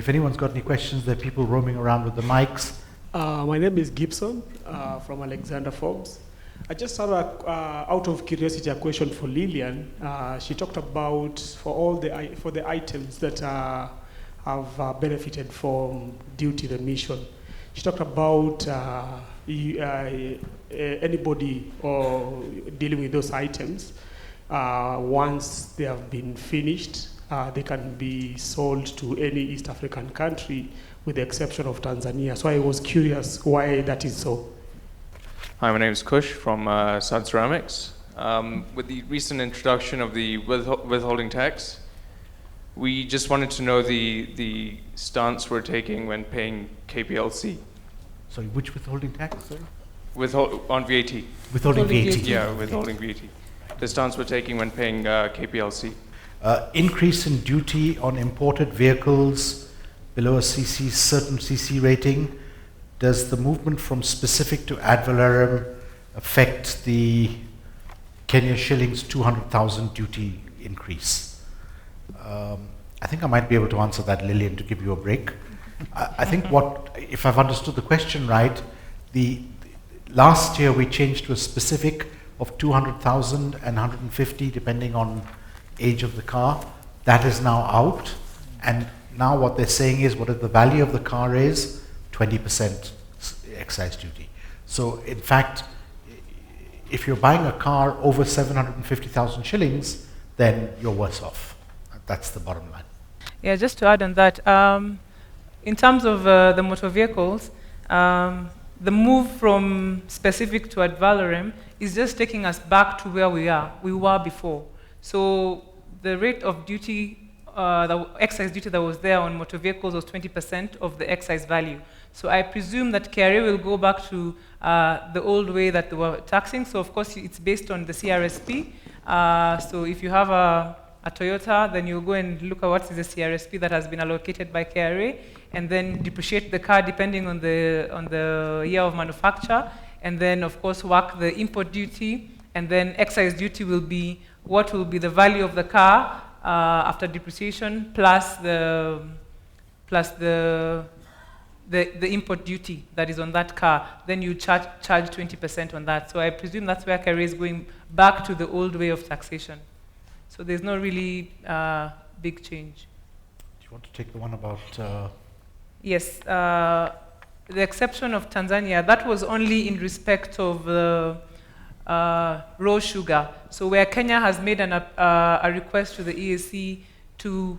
if anyone's got any questions, there are people roaming around with the mics. My name is Gibson from Alexander Forbes. I just have out of curiosity, a question for Lilian. She talked about for the items that have benefited from duty remission. She talked about anybody or dealing with those items. Once they have been finished, they can be sold to any East African country, with the exception of Tanzania. So I was curious why that is so. Hi, my name is Kush from Sad Ceramics. With the recent introduction of the withholding tax, we just wanted to know the stance we're taking when paying KPLC. Sorry, which withholding tax? On VAT. Withholding VAT. Yeah, withholding VAT. The stance we're taking when paying KPLC. Increase in duty on imported vehicles below a certain CC rating. Does the movement from specific to ad valorem affect the Kenya shillings 200,000 duty increase? I think I might be able to answer that, Lillian, to give you a break. I think if I've understood the question right, last year we changed to a specific of 200,000 and 150 depending on age of the car. That is now out, and now what they're saying is whatever the value of the car is, 20% excise duty. So in fact, if you're buying a car over 750,000 shillings, then you're worse off. That's the bottom line. Yeah, just to add on that, in terms of the motor vehicles, the move from specific to ad valorem is just taking us back to where we were before. So the rate of duty, the excise duty that was there on motor vehicles was 20% of the excise value. So I presume that KRA will go back to the old way that they were taxing. So of course it's based on the CRSP. So if you have a Toyota, then you go and look at what is the CRSP that has been allocated by KRA, and then depreciate the car depending on the year of manufacture, and then of course work the import duty, and then excise duty will be what will be the value of the car after depreciation plus the import duty that is on that car. Then you charge 20% on that. So I presume that's where KRA is going back to the old way of taxation. So there's no really big change. Do you want to take the one about? Yes, the exception of Tanzania, that was only in respect of the raw sugar. So where Kenya has made a request to the EAC to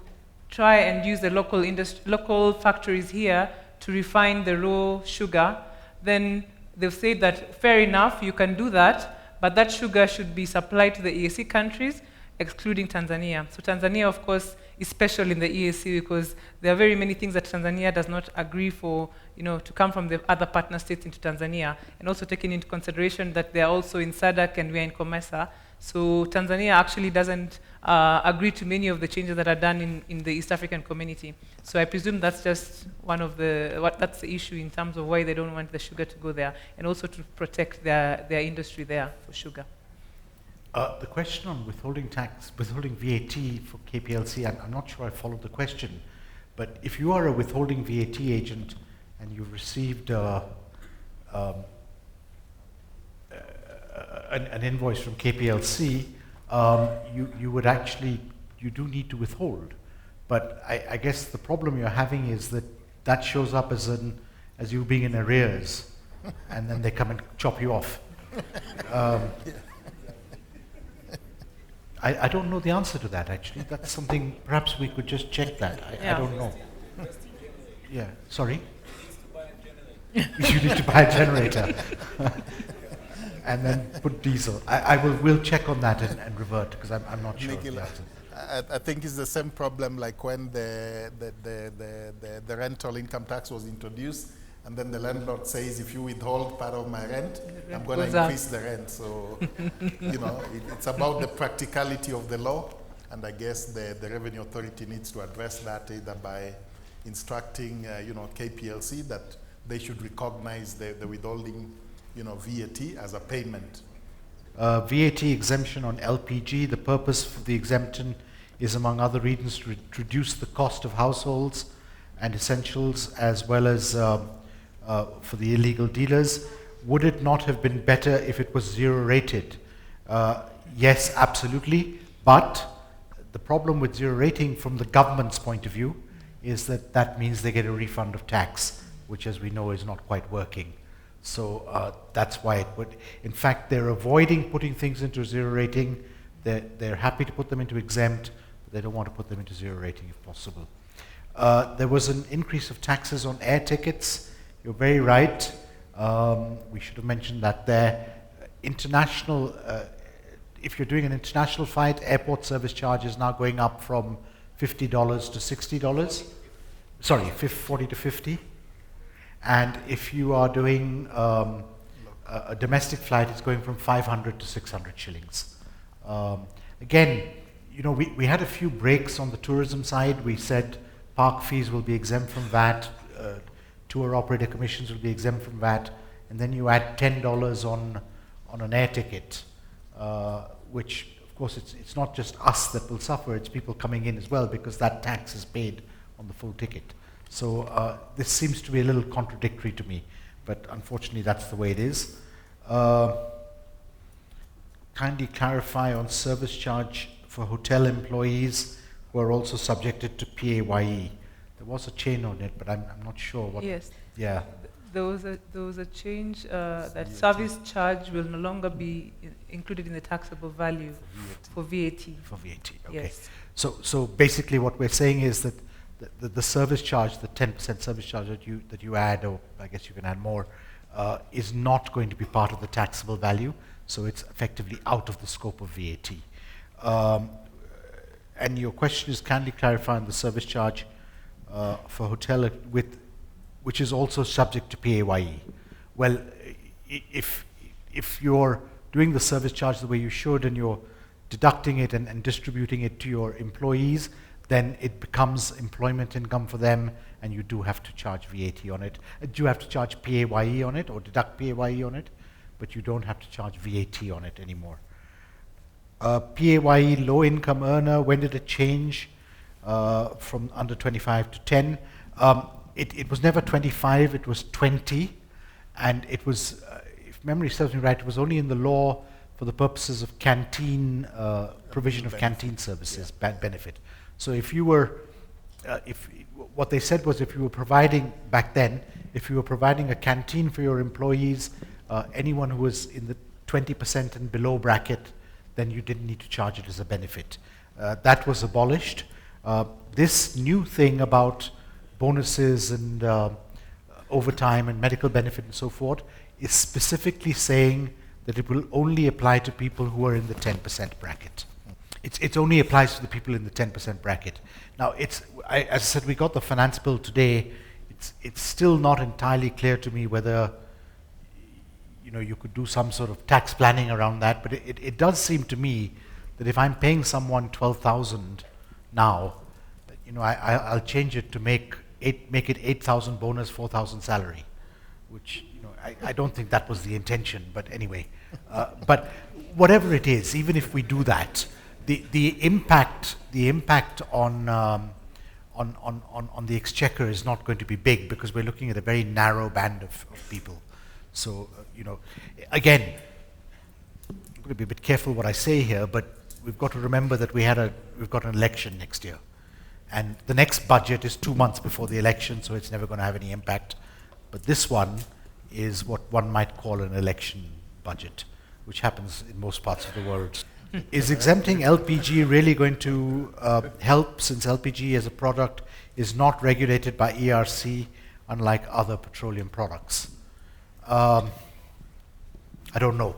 try and use the local factories here to refine the raw sugar, then they've said that fair enough, you can do that, but that sugar should be supplied to the EAC countries, excluding Tanzania. So Tanzania, of course, is special in the EAC because there are very many things that Tanzania does not agree for, to come from the other partner states into Tanzania, and also taking into consideration that they are also in SADC and we are in COMESA. So Tanzania actually doesn't agree to many of the changes that are done in the East African community. So I presume that's just that's the issue in terms of why they don't want the sugar to go there, and also to protect their industry there for sugar. The question on withholding VAT for KPLC, I'm not sure I followed the question, but if you are a withholding VAT agent and you've received an invoice from KPLC, you do need to withhold. But I guess the problem you're having is that shows up as you being in arrears, and then they come and chop you off. I don't know the answer to that, actually. That's something, perhaps we could just check that. I don't know. Yeah, sorry? You need to buy a generator. And then put diesel. We'll check on that and revert, because I'm not sure. I think it's the same problem like when the rental income tax was introduced, and then the landlord says, if you withhold part of my rent, I'm going to increase the rent. So, it's about the practicality of the law, and I guess the Revenue Authority needs to address that either by instructing, KPLC that they should recognize the withholding, VAT as a payment. VAT exemption on LPG. The purpose for the exemption is, among other reasons, to reduce the cost of households and essentials, as well as for the illegal dealers. Would it not have been better if it was zero rated? Yes, absolutely. But the problem with zero rating from the government's point of view is that that means they get a refund of tax, which, as we know, is not quite working. So that's why it would. In fact, they're avoiding putting things into zero rating. They're happy to put them into exempt, but they don't want to put them into zero rating if possible. There was an increase of taxes on air tickets. You're very right. We should have mentioned that there. International, if you're doing an international flight, airport service charge is now going up from $50 to $60. Sorry, 40 to 50. And if you are doing a domestic flight, it's going from 500 to 600 shillings. Again, you know, we had a few breaks on the tourism side. We said park fees will be exempt from VAT, tour operator commissions will be exempt from VAT, and then you add $10 on an air ticket, which, of course, it's not just us that will suffer, it's people coming in as well, because that tax is paid on the full ticket. So this seems to be a little contradictory to me, but unfortunately that's the way it is. Kindly clarify on service charge for hotel employees who are also subjected to PAYE. There was a chain on it, but I'm not sure what. Yes. Yeah. There was a change that service charge will no longer be included in the taxable value for VAT. For VAT, okay. Yes. So basically what we're saying is that the service charge, the 10% service charge that you add, or I guess you can add more, is not going to be part of the taxable value, so it's effectively out of the scope of VAT. And your question is, kindly clarify on the service charge for hotel which is also subject to PAYE. Well, if you're doing the service charge the way you should and you're deducting it and distributing it to your employees, then it becomes employment income for them, and you do have to charge VAT on it. You do have to charge PAYE on it or deduct PAYE on it, but you don't have to charge VAT on it anymore. PAYE low income earner, when did it change from under 25 to 10? It was never 25, it was 20, and it was, if memory serves me right, it was only in the law for the purposes of canteen, provision of canteen services, benefit. So if you were, what they said was, if you were providing, back then, if you were providing a canteen for your employees, anyone who was in the 20% and below bracket, then you didn't need to charge it as a benefit. That was abolished. This new thing about bonuses and overtime and medical benefit and so forth is specifically saying that it will only apply to people who are in the 10% bracket. It only applies to the people in the 10% bracket. Now, as I said, we got the finance bill today. It's still not entirely clear to me whether, you know, you could do some sort of tax planning around that, but it does seem to me that if I'm paying someone 12,000 now, you know, I'll change it to make it 8,000 bonus, 4,000 salary, which, you know, I don't think that was the intention, but anyway. But whatever it is, even if we do that, the impact on the exchequer is not going to be big, because we're looking at a very narrow band of people. So, you know, again, I'm going to be a bit careful what I say here, but we've got to remember that we've got an election next year. And the next budget is 2 months before the election, so it's never going to have any impact. But this one is what one might call an election budget, which happens in most parts of the world. Is exempting LPG really going to help, since LPG as a product is not regulated by ERC, unlike other petroleum products? I don't know.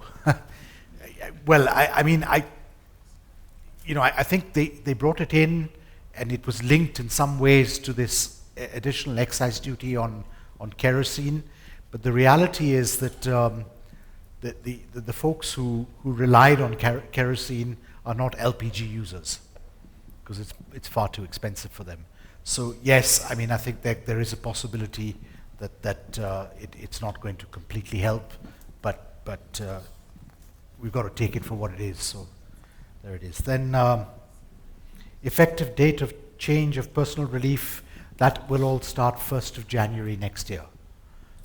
Well, I mean, I think they brought it in, and it was linked in some ways to this additional excise duty on kerosene. But the reality is that the folks who relied on kerosene are not LPG users, because it's far too expensive for them. So yes, I mean, I think that there is a possibility that it's not going to completely help, but we've got to take it for what it is. So there it is. Then effective date of change of personal relief. that will all start 1st of January next year.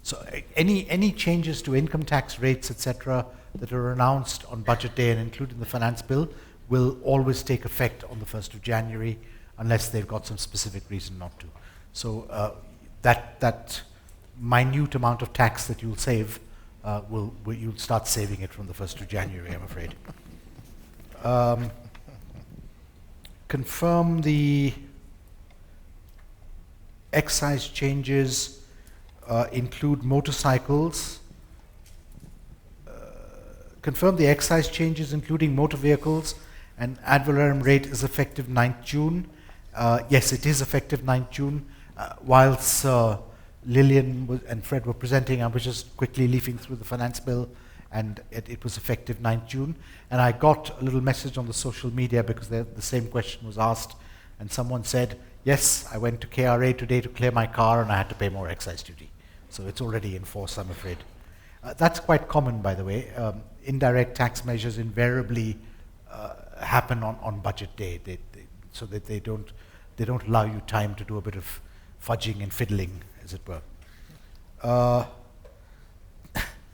So any changes to income tax rates, etc., that are announced on budget day and included in the finance bill will always take effect on the 1st of January unless they've got some specific reason not to. So that minute amount of tax that you'll save, you'll start saving it from the 1st of January, I'm afraid. Confirm the excise changes include motorcycles. Confirm the excise changes including motor vehicles and ad valorem rate is effective 9th June. Yes, it is effective 9th June. Whilst Lillian and Fred were presenting, I was just quickly leafing through the finance bill, and it was effective 9th June. And I got a little message on the social media because the same question was asked, and someone said, yes, I went to KRA today to clear my car and I had to pay more excise duty. So it's already in force, I'm afraid. That's quite common, by the way. Indirect tax measures invariably happen on budget day, so that they don't allow you time to do a bit of fudging and fiddling, as it were.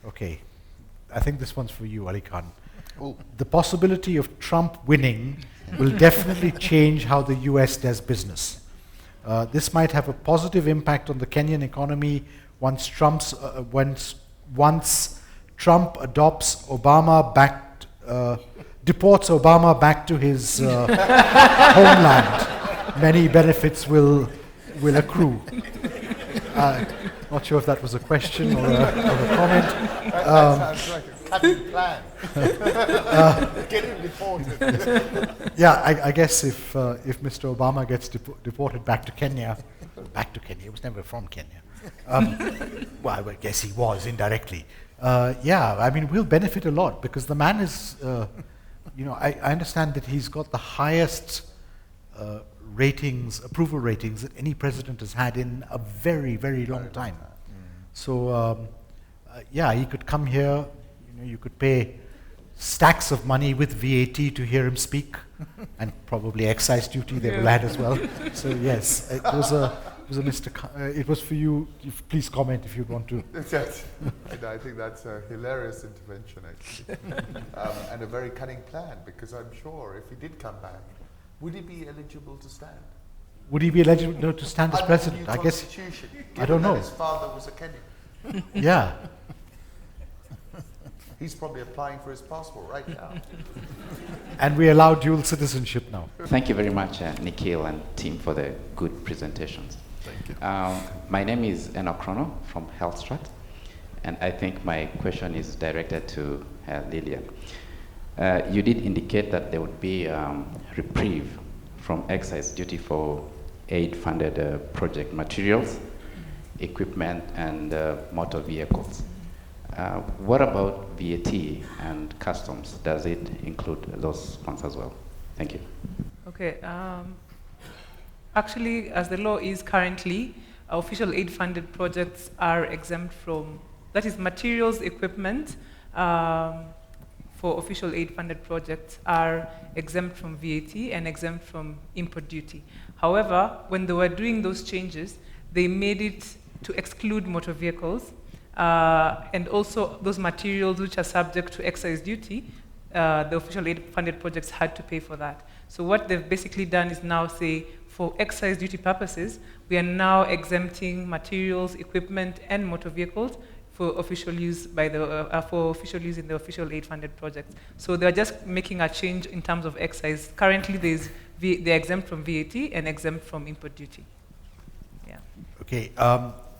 Okay, I think this one's for you, Ali Khan. Ooh. The possibility of Trump winning will definitely change how the US does business. This might have a positive impact on the Kenyan economy once Trump adopts deports Obama back to his homeland. Many benefits will accrue. Not sure if that was a question or a comment. That sounds like a cunning plan. Get him deported. Yeah, I guess if Mr. Obama gets deported back to Kenya, he was never from Kenya. Well, I guess he was indirectly. Yeah, I mean, we'll benefit a lot because the man is, I understand that he's got the highest approval ratings that any president has had in a very, very long time. So, yeah, he could come here, you could pay stacks of money with VAT to hear him speak, and probably excise duty they will add as well. So yes, it was it was for you. Please comment if you want to. Yes, I think that's a hilarious intervention, actually, and a very cunning plan, because I'm sure if he did come back, would he be eligible to stand? Would he be eligible to stand as president? I guess. I don't know. His father was a Kenyan. Yeah. He's probably applying for his passport right now. And we allow dual citizenship now. Thank you very much, Nikhil and team, for the good presentations. Thank you. My name is Enoch Chrono from HealthStrat, and I think my question is directed to Lillian. You did indicate that there would be reprieve from excise duty for aid-funded project materials, equipment, and motor vehicles. What about VAT and customs? Does it include those ones as well? Thank you. Okay. Actually, as the law is currently, official aid-funded projects are exempt from, that is, materials, equipment for official aid-funded projects are exempt from VAT and exempt from import duty. However, when they were doing those changes, they made it to exclude motor vehicles, and also those materials which are subject to excise duty, the official aid-funded projects had to pay for that. So what they've basically done is now say, for excise duty purposes, we are now exempting materials, equipment, and motor vehicles for official use in the official aid-funded projects. So they're just making a change in terms of excise. Currently, they're exempt from VAT and exempt from import duty. Yeah. Okay.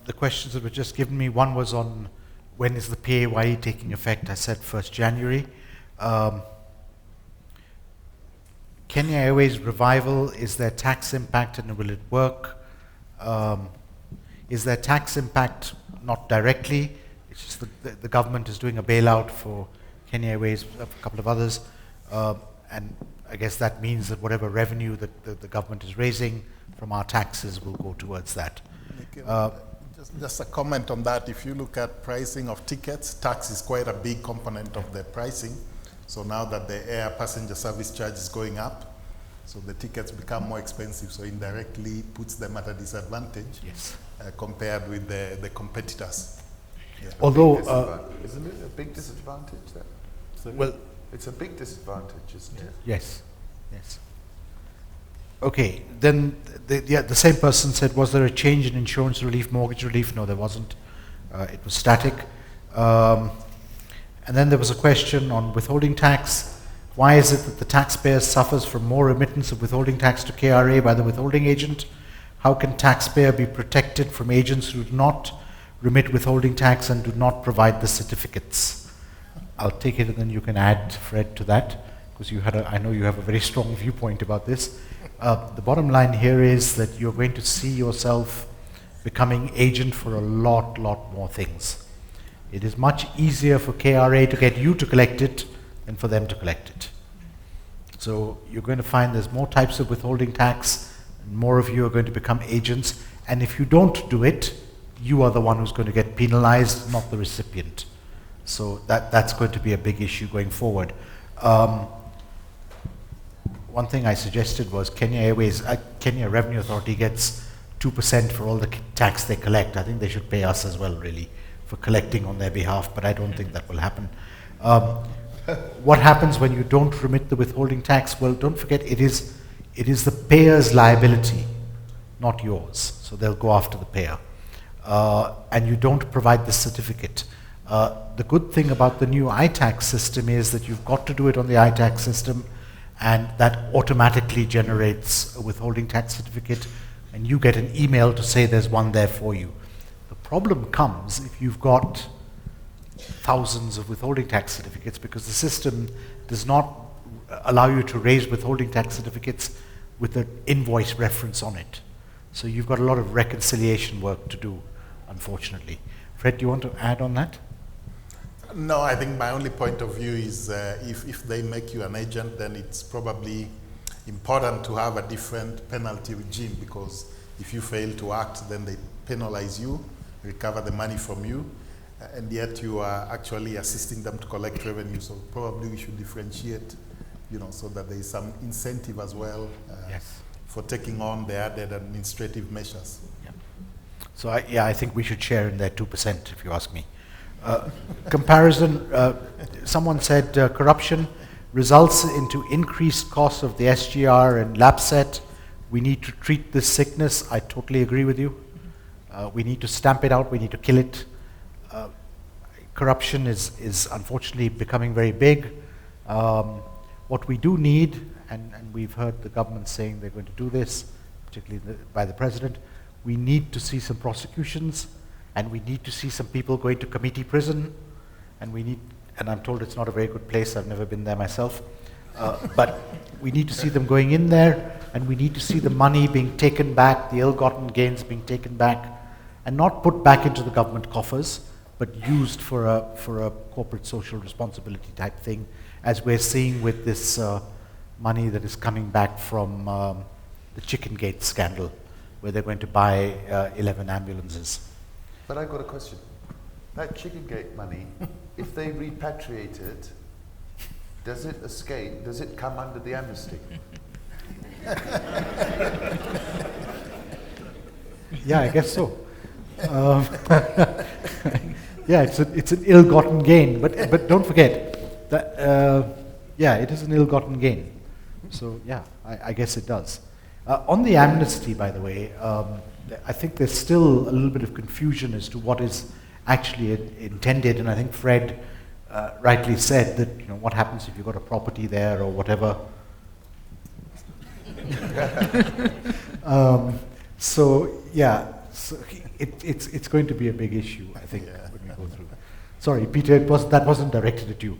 The questions that were just given me, one was on when is the PAYE taking effect. I said 1st January. Kenya Airways revival, is there tax impact and will it work? Is there tax impact? Not directly. It's just the government is doing a bailout for Kenya Airways, a couple of others. And I guess that means that whatever revenue that the government is raising from our taxes will go towards that. Just a comment on that. If you look at pricing of tickets, tax is quite a big component of the pricing. So now that the air passenger service charge is going up, So the tickets become more expensive, so indirectly puts them at a disadvantage Yes. compared with the competitors. Yeah. Although, Isn't it a big disadvantage then? well, It's a big disadvantage, isn't it? yes, yes. Okay, then the same person said, was there a change in insurance relief, mortgage relief? No, there wasn't. It was static. And then there was a question on withholding tax. Why is it that the taxpayer suffers from more remittance of withholding tax to KRA by the withholding agent? How can taxpayer be protected from agents who do not remit withholding tax and do not provide the certificates? I'll take it and then you can add, Fred, to that, because I know you have a very strong viewpoint about this. The bottom line here is that you're going to see yourself becoming agent for a lot more things. It is much easier for KRA to get you to collect it than for them to collect it. So you're going to find there's more types of withholding tax, and more of you are going to become agents, and if you don't do it, you are the one who's going to get penalized, not the recipient. So that's going to be a big issue going forward. One thing I suggested was Kenya Airways, Kenya Revenue Authority gets 2% for all the tax they collect. I think they should pay us as well, really, for collecting on their behalf, but I don't think that will happen. What happens when you don't remit the withholding tax? Well, don't forget, it is the payer's liability, not yours. So they'll go after the payer. And you don't provide the certificate. The good thing about the new iTax system is that you've got to do it on the iTax system, and that automatically generates a withholding tax certificate, and you get an email to say there's one there for you. The problem comes if you've got thousands of withholding tax certificates, because the system does not allow you to raise withholding tax certificates with an invoice reference on it. So you've got a lot of reconciliation work to do, unfortunately. Fred, do you want to add on that? No, I think my only point of view is if they make you an agent, then it's probably important to have a different penalty regime, because if you fail to act, then they penalize you, recover the money from you, and yet you are actually assisting them to collect revenue. So probably we should differentiate, so that there is some incentive as well Yes. for taking on the added administrative measures. Yeah. So I think we should share in their 2%, if you ask me. Comparison, someone said corruption results into increased costs of the SGR and LAPSET. We need to treat this sickness. I totally agree with you. We need to stamp it out. We need to kill it. Corruption is unfortunately becoming very big. What we do need, and we've heard the government saying they're going to do this, particularly by the president, we need to see some prosecutions, and we need to see some people going to committee prison, and I'm told it's not a very good place, I've never been there myself, but we need to see them going in there, and we need to see the money being taken back, the ill-gotten gains being taken back, and not put back into the government coffers, but used for a corporate social responsibility type thing, as we're seeing with this money that is coming back from the Chicken Gate scandal, where they're going to buy 11 ambulances. But I've got a question. That Chicken Gate money, if they repatriate it, does it escape? Does it come under the amnesty? Yeah, I guess so. Yeah, it's an ill-gotten gain, but don't forget that. Yeah, it is an ill-gotten gain. So yeah, I guess it does. On the amnesty, by the way, I think there's still a little bit of confusion as to what is actually intended, and I think Fred rightly said that what happens if you've got a property there or whatever. So yeah, so it's going to be a big issue, I think, when we go through. Sorry, Peter, that wasn't directed at you.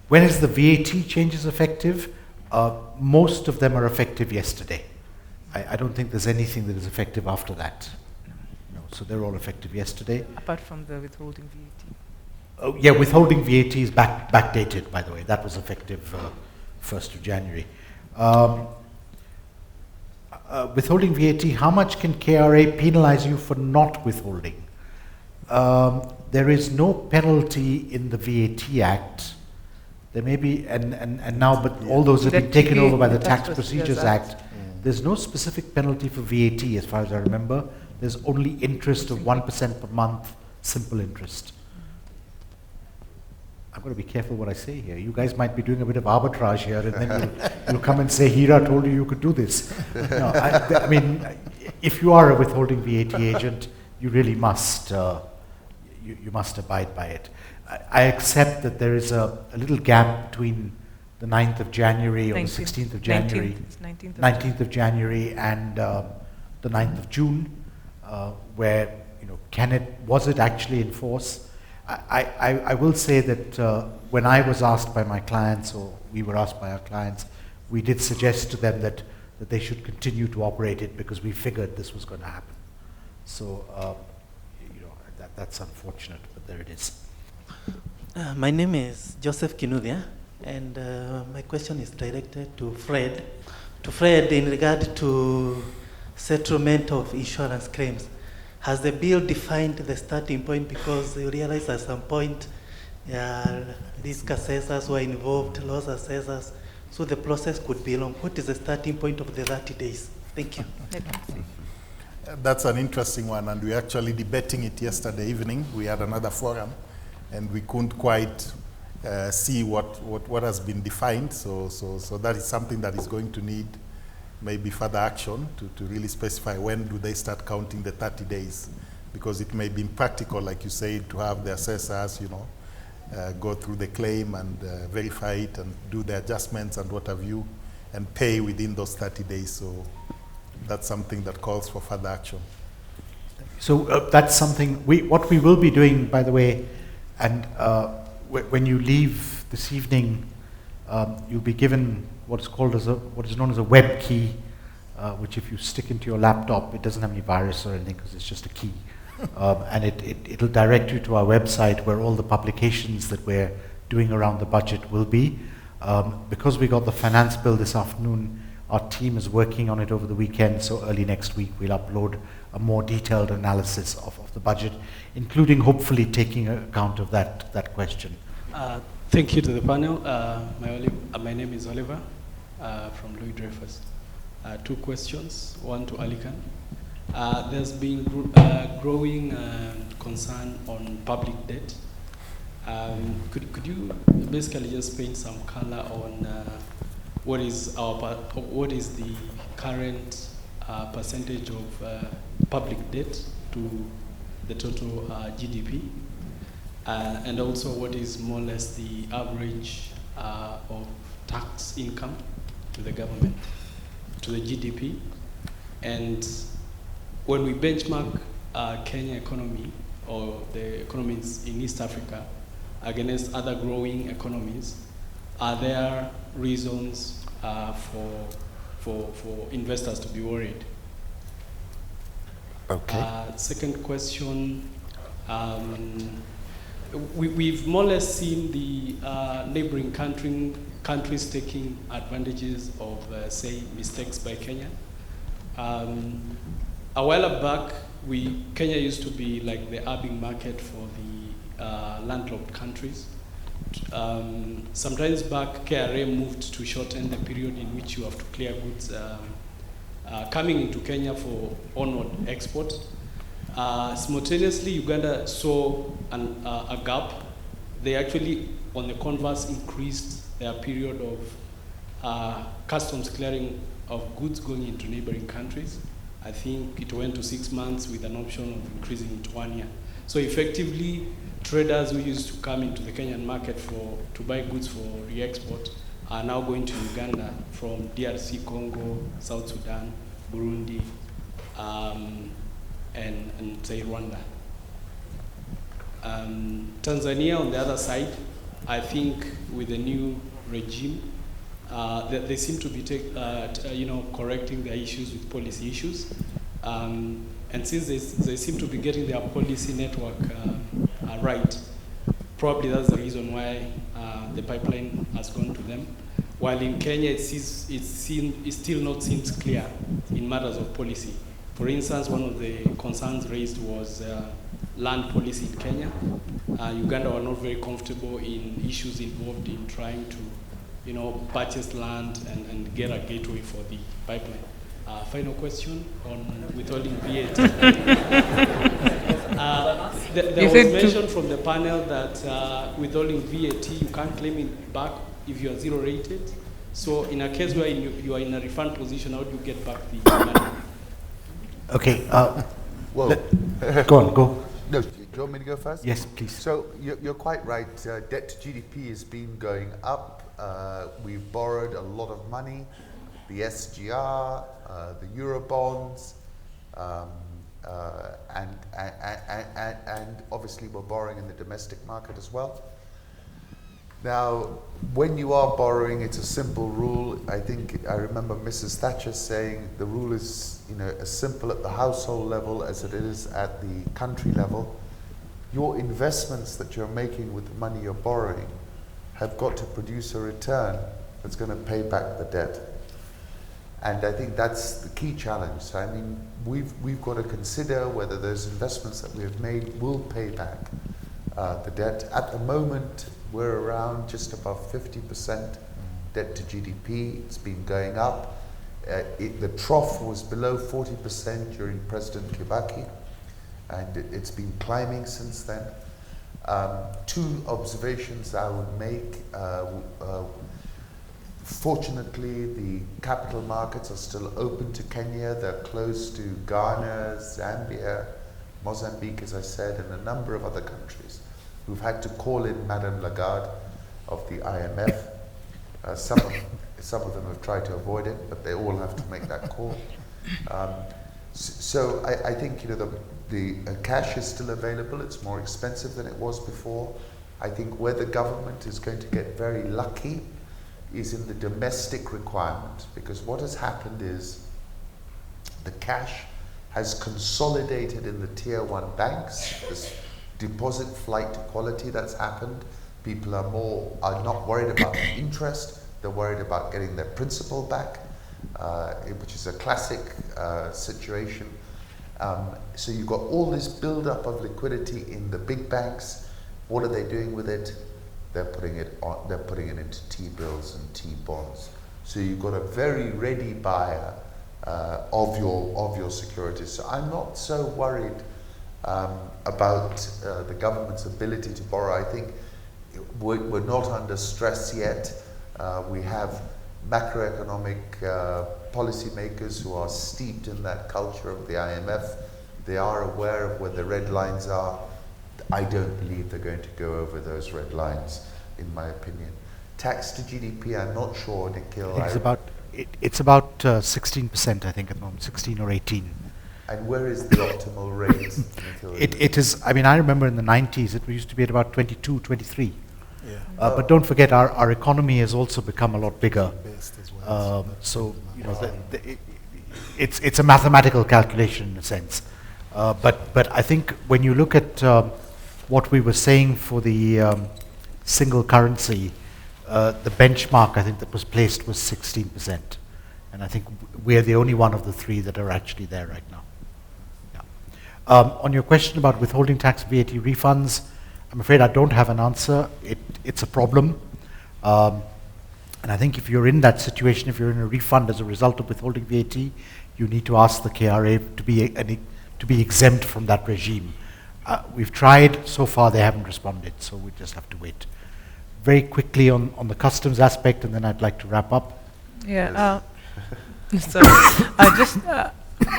When is the VAT changes effective? Most of them are effective yesterday. I don't think there's anything that is effective after that. No, so they're all effective yesterday. Apart from the withholding VAT. Oh, yeah, withholding VAT is backdated, by the way. That was effective 1st of January. Withholding VAT, how much can KRA penalize you for not withholding? There is no penalty in the VAT Act there may be, and now, but all those have been taken over by the Tax Procedures Act. There's no specific penalty for VAT, as far as I remember. There's only interest of 1% per month, simple interest. I've got to be careful what I say here. You guys might be doing a bit of arbitrage here, and then you'll come and say, Hira told you could do this. No, I mean, if you are a withholding VAT agent, you really must, you must abide by it. I accept that there is a little gap between the 9th of January or the 16th of January, 19th of January and the 9th of June, where, was it actually in force? I will say that when I was asked by my clients, or we were asked by our clients, we did suggest to them that they should continue to operate it because we figured this was going to happen. So, that's unfortunate, but there it is. My name is Joseph Kinuthia, and my question is directed to Fred. To Fred, in regard to settlement of insurance claims, has the bill defined the starting point? Because you realize at some point risk assessors were involved, loss assessors, so the process could be long. What is the starting point of the 30 days? Thank you. That's an interesting one, and we were actually debating it yesterday evening. We had another forum, and we couldn't quite see what has been defined. So that is something that is going to need maybe further action to really specify when do they start counting the 30 days, because it may be impractical, like you said, to have the assessors, go through the claim and verify it and do the adjustments and what have you, and pay within those 30 days. So that's something that calls for further action. So that's something, what we will be doing, by the way, and when you leave this evening, you'll be given what is known as a web key, which if you stick into your laptop, it doesn't have any virus or anything because it's just a key. And it'll direct you to our website where all the publications that we're doing around the budget will be. Because we got the finance bill this afternoon, our team is working on it over the weekend, so early next week we'll upload a more detailed analysis of the budget, including hopefully taking account of that question. Thank you to the panel. My name is Oliver from Louis Dreyfus. Two questions, one to Alikan. There's been growing concern on public debt. Could you basically just paint some color on what is the current percentage of public debt to the total GDP, and also what is more or less the average of tax income to the government, to the GDP, and when we benchmark Kenya economy or the economies in East Africa against other growing economies, are there reasons for investors to be worried? Okay. Second question, we've more or less seen the neighboring countries taking advantages of, say, mistakes by Kenya. A while back, Kenya used to be like the urban market for the landlocked countries. Sometimes back, KRA moved to shorten the period in which you have to clear goods coming into Kenya for onward export. Simultaneously, Uganda saw a gap. They actually, on the converse, increased their period of customs clearing of goods going into neighboring countries. I think it went to 6 months with an option of increasing it to 1 year. So effectively, traders who used to come into the Kenyan market to buy goods for re-export are now going to Uganda from DRC, Congo, South Sudan, Burundi, and say Rwanda. Tanzania, on the other side, I think with the new regime, they seem to be correcting their issues with policy issues. And since they seem to be getting their policy network right, probably that's the reason why the pipeline has gone to them. While in Kenya, it still not seems clear in matters of policy. For instance, one of the concerns raised was land policy in Kenya. Uganda were not very comfortable in issues involved in trying to, purchase land and get a gateway for the pipeline. Final question on withholding VAT. There was mention from the panel that withholding VAT, you can't claim it back if you are zero rated. So in a case where you are in a refund position, how do you get back the money? Okay. Well, go on, go. No, do you want me to go first? Yes, please. So you're quite right. Debt to GDP has been going up. We've borrowed a lot of money. The SGR, the Eurobonds, and obviously we're borrowing in the domestic market as well. Now, when you are borrowing, it's a simple rule. I remember Mrs. Thatcher saying the rule is, as simple at the household level as it is at the country level. Your investments that you're making with the money you're borrowing have got to produce a return that's going to pay back the debt. And I think that's the key challenge. So, I mean, we've got to consider whether those investments that we have made will pay back the debt. At the moment, we're around just above 50% debt to GDP. It's been going up. The trough was below 40% during President Kibaki, and it's been climbing since then. Two observations I would make. Fortunately, the capital markets are still open to Kenya. They're close to Ghana, Zambia, Mozambique, as I said, and a number of other countries who've had to call in Madame Lagarde of the IMF. Some of them have tried to avoid it, but they all have to make that call. So I think the cash is still available. It's more expensive than it was before. I think where the government is going to get very lucky is in the domestic requirement, because what has happened is the cash has consolidated in the tier 1 banks. This deposit flight to quality that's happened. People are not worried about the interest, they're worried about getting their principal back, which is a classic situation. So you've got all this build-up of liquidity in the big banks. What are they doing with it? They're putting it into T-bills and T-bonds. So you've got a very ready buyer of your securities. So I'm not so worried about the government's ability to borrow. I think we're not under stress yet. We have macroeconomic policymakers who are steeped in that culture of the IMF. They are aware of where the red lines are. I don't believe they're going to go over those red lines, in my opinion. Tax to GDP, I'm not sure, Nikhil. It's about 16%, I think, at the moment, 16 or 18. And where is the optimal rate, Nikhil? It is, I mean, I remember in the 90s, it used to be at about 22, 23. Yeah. But don't forget, our economy has also become a lot bigger. So, it's a mathematical calculation in a sense. But I think when you look at what we were saying for the single currency, the benchmark I think that was placed was 16%. And I think we're the only one of the three that are actually there right now. Yeah. On your question about withholding tax VAT refunds, I'm afraid I don't have an answer. It's a problem. And I think if you're in that situation, if you're in a refund as a result of withholding VAT, you need to ask the KRA to be exempt from that regime. We've tried, so far they haven't responded, so we just have to wait. Very quickly on the customs aspect, and then I'd like to wrap up. Yeah, so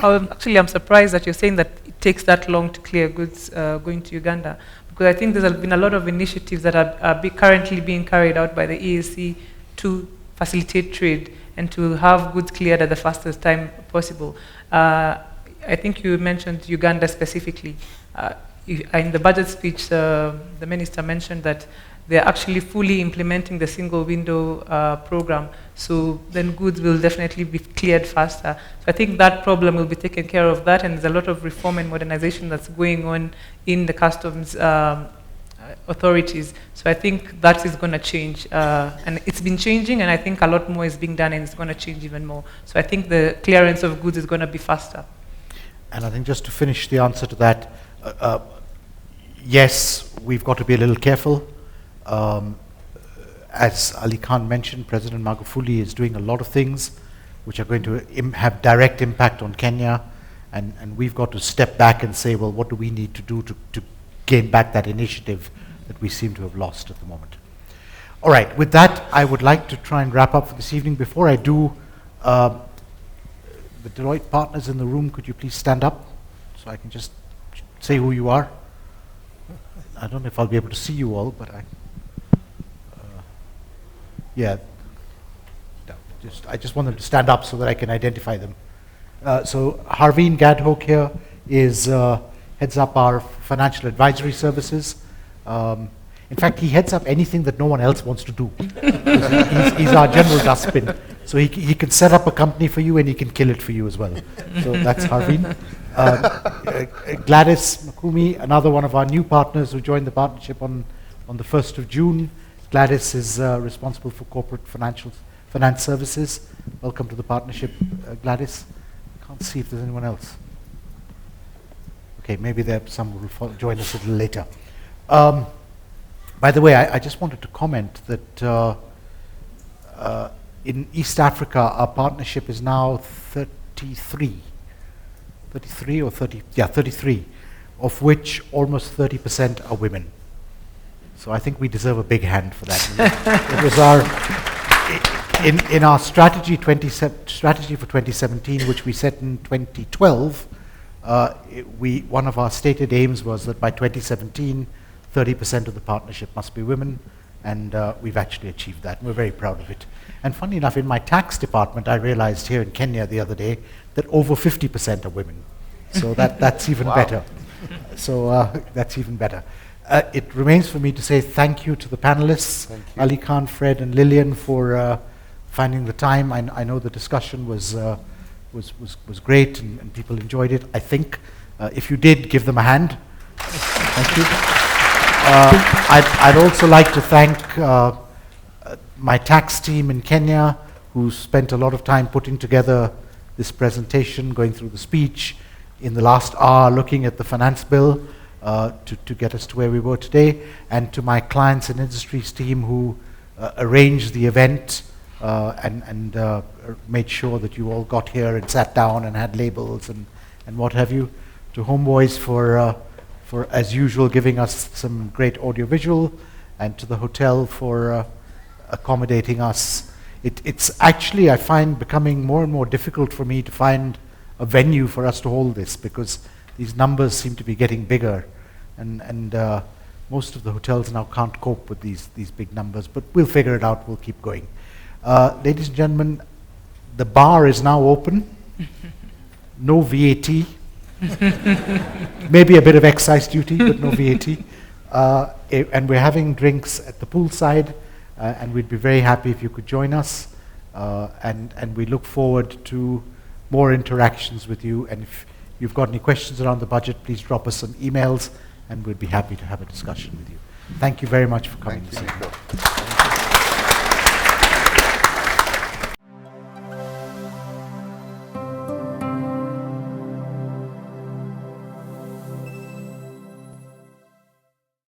I'm surprised that you're saying that it takes that long to clear goods going to Uganda, because I think there's been a lot of initiatives that are currently being carried out by the EAC to facilitate trade and to have goods cleared at the fastest time possible. I think you mentioned Uganda specifically. In the budget speech, the minister mentioned that they're actually fully implementing the single window program, so then goods will definitely be cleared faster. So I think that problem will be taken care of that, and there's a lot of reform and modernization that's going on in the customs authorities. So I think that is going to change, and it's been changing, and I think a lot more is being done, and it's going to change even more. So I think the clearance of goods is going to be faster. And I think just to finish the answer to that, yes, we've got to be a little careful. As Ali Khan mentioned, President Magufuli is doing a lot of things which are going to have direct impact on Kenya, and we've got to step back and say, well, what do we need to do to gain back that initiative that we seem to have lost at the moment? All right, with that, I would like to try and wrap up for this evening. Before I do, the Deloitte partners in the room, could you please stand up so I can just say who you are? I don't know if I'll be able to see you all, but yeah, I just want them to stand up so that I can identify them. So Harveen Gadhok here is heads up our financial advisory services. In fact, he heads up anything that no one else wants to do. He's our general dustbin. So he can set up a company for you and he can kill it for you as well. So that's Harveen. Gladys Makumi, another one of our new partners who joined the partnership on the 1st of June. Gladys is responsible for corporate finance services. Welcome to the partnership, Gladys. I can't see if there's anyone else. Okay, maybe some will join us a little later. By the way, I just wanted to comment that in East Africa, our partnership is now 33 or 30, yeah, 33, of which almost 30% are women. So I think we deserve a big hand for that. It was in our strategy for 2017, which we set in 2012, one of our stated aims was that by 2017, 30% of the partnership must be women, and we've actually achieved that, and we're very proud of it. And funny enough, in my tax department, I realized here in Kenya the other day that over 50% are women. So that's even better. So that's even better. It remains for me to say thank you to the panelists, Ali Khan, Fred, and Lillian, for finding the time. I know the discussion was great, and people enjoyed it, I think. If you did, give them a hand. Thank you. I'd also like to thank my tax team in Kenya, who spent a lot of time putting together this presentation, going through the speech, in the last hour looking at the finance bill to get us to where we were today, and to my clients and industries team who arranged the event and made sure that you all got here and sat down and had labels and what have you. To Homeboys for as usual giving us some great audiovisual, and to the hotel for accommodating us. It's actually, I find, becoming more and more difficult for me to find a venue for us to hold this, because these numbers seem to be getting bigger, and most of the hotels now can't cope with these big numbers, but we'll figure it out, we'll keep going. Ladies and gentlemen, the bar is now open. No VAT. Maybe a bit of excise duty, but no VAT. And we're having drinks at the poolside, and we'd be very happy if you could join us. And we look forward to more interactions with you. And if you've got any questions around the budget, please drop us some emails, and we'd be happy to have a discussion with you. Thank you very much for coming this evening.